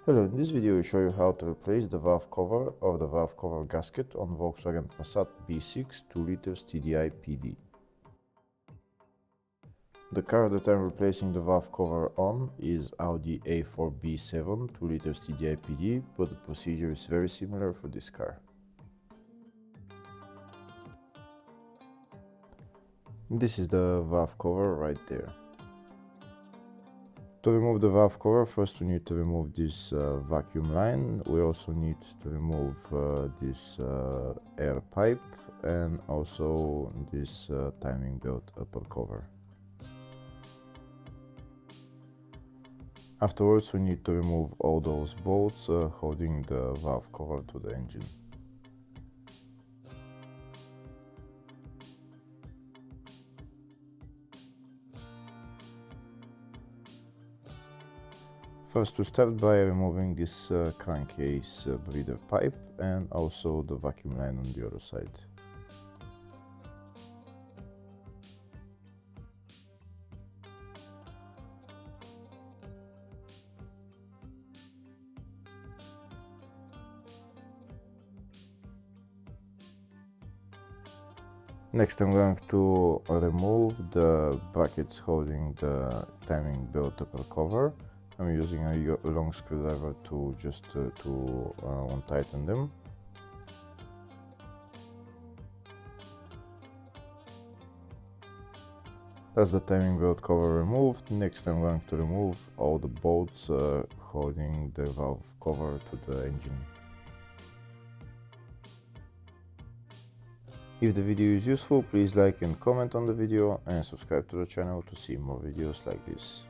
Hello, in this video I will show you how to replace the valve cover of the valve cover gasket on Volkswagen Passat B6 2 liters TDI PD. The car that I'm replacing the valve cover on is Audi A4 B7 2 liters TDI PD, but the procedure is very similar for this car. This is the valve cover right there. To remove the valve cover, first we need to remove this vacuum line. We also need to remove this air pipe and also this timing belt upper cover. Afterwards we need to remove all those bolts holding the valve cover to the engine. First we start by removing this crankcase breather pipe and also the vacuum line on the other side. Next I'm going to remove the brackets holding the timing belt upper cover. I'm using a long screwdriver to just untighten them. That's the timing belt cover removed. Next I'm going to remove all the bolts holding the valve cover to the engine. If the video is useful, please like and comment on the video and subscribe to the channel to see more videos like this.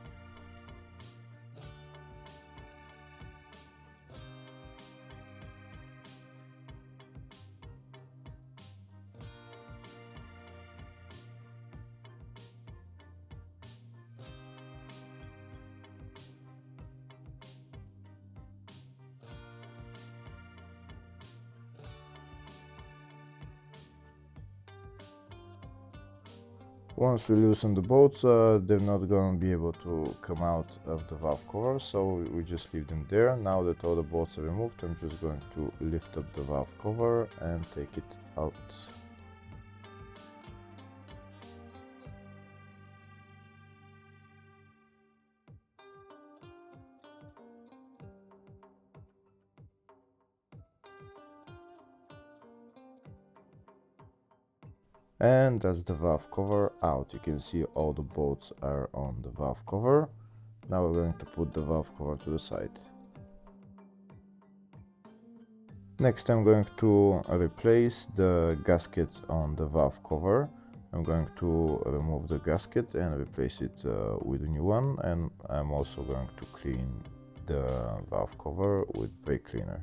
Once we loosen the bolts, they're not going to be able to come out of the valve cover, so we just leave them there. Now that all the bolts are removed, I'm just going to lift up the valve cover and take it out. And that's the valve cover out. You can see all the bolts are on the valve cover. Now we're going to put the valve cover to the side. Next I'm going to replace the gasket on the valve cover. I'm going to remove the gasket and replace it with a new one, and I'm also going to clean the valve cover with brake cleaner.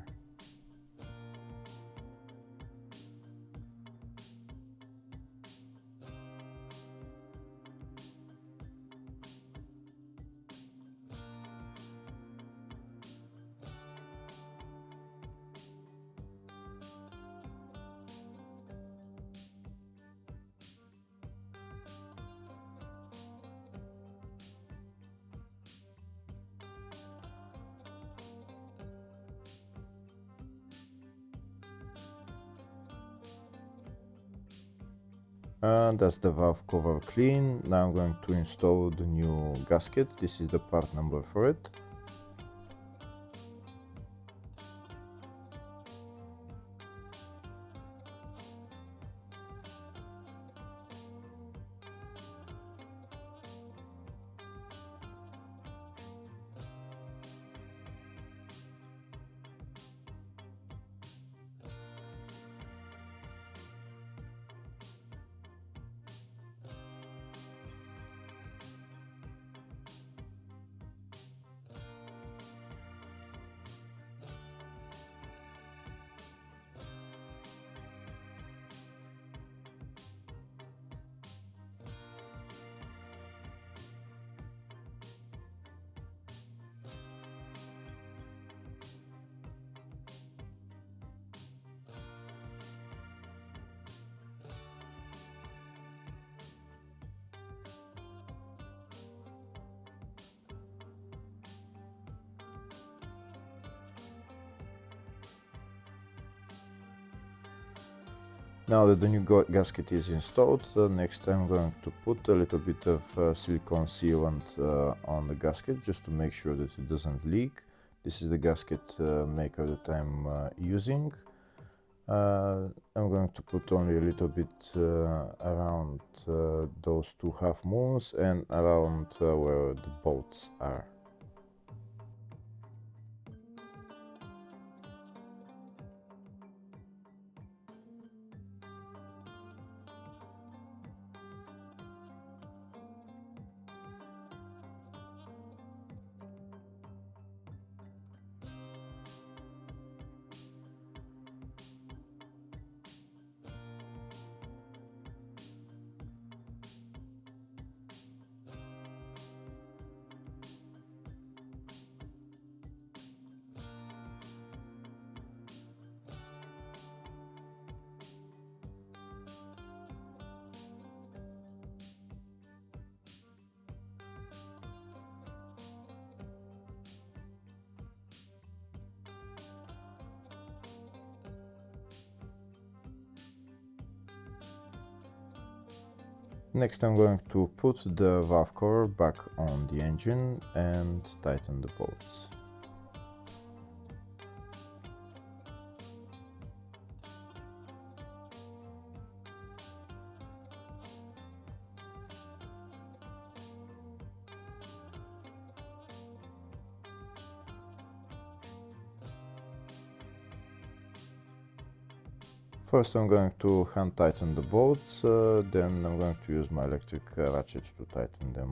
And that's the valve cover clean. Now I'm going to install the new gasket. This is the part number for it. Now that the new gasket is installed, next I'm going to put a little bit of silicone sealant on the gasket just to make sure that it doesn't leak. This is the gasket maker that I'm using. I'm going to put only a little bit around those two half moons and around where the bolts are. Next I'm going to put the valve cover back on the engine and tighten the bolts. First I'm going to hand tighten the bolts, then I'm going to use my electric ratchet to tighten them.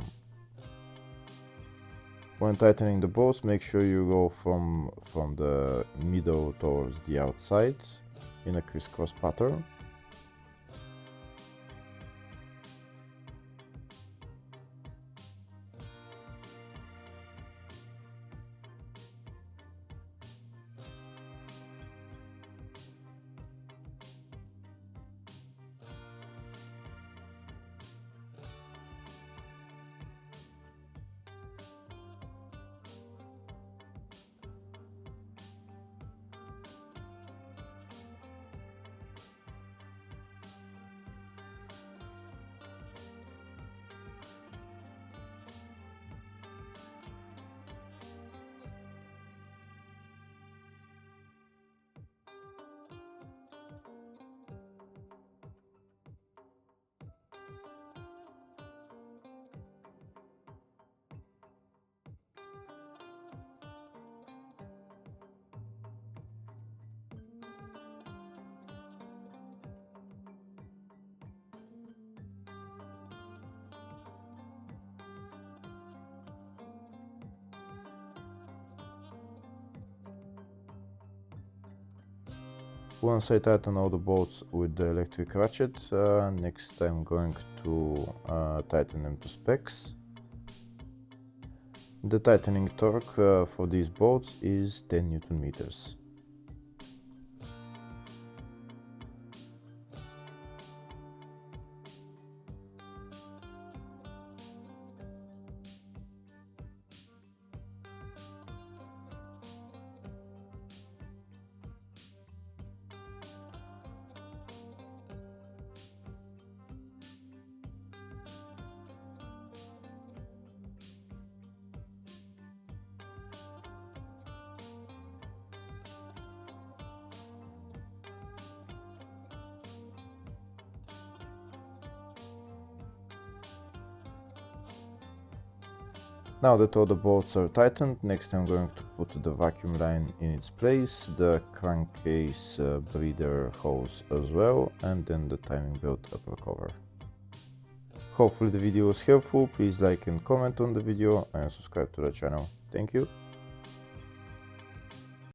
When tightening the bolts, make sure you go from the middle towards the outside in a crisscross pattern. Once I tighten all the bolts with the electric ratchet, next I'm going to tighten them to specs. The tightening torque for these bolts is 10 Newton meters. Now that all the bolts are tightened, next I'm going to put the vacuum line in its place, the crankcase breather hose as well, and then the timing belt upper cover. Hopefully the video was helpful. Please like and comment on the video and subscribe to the channel. Thank you.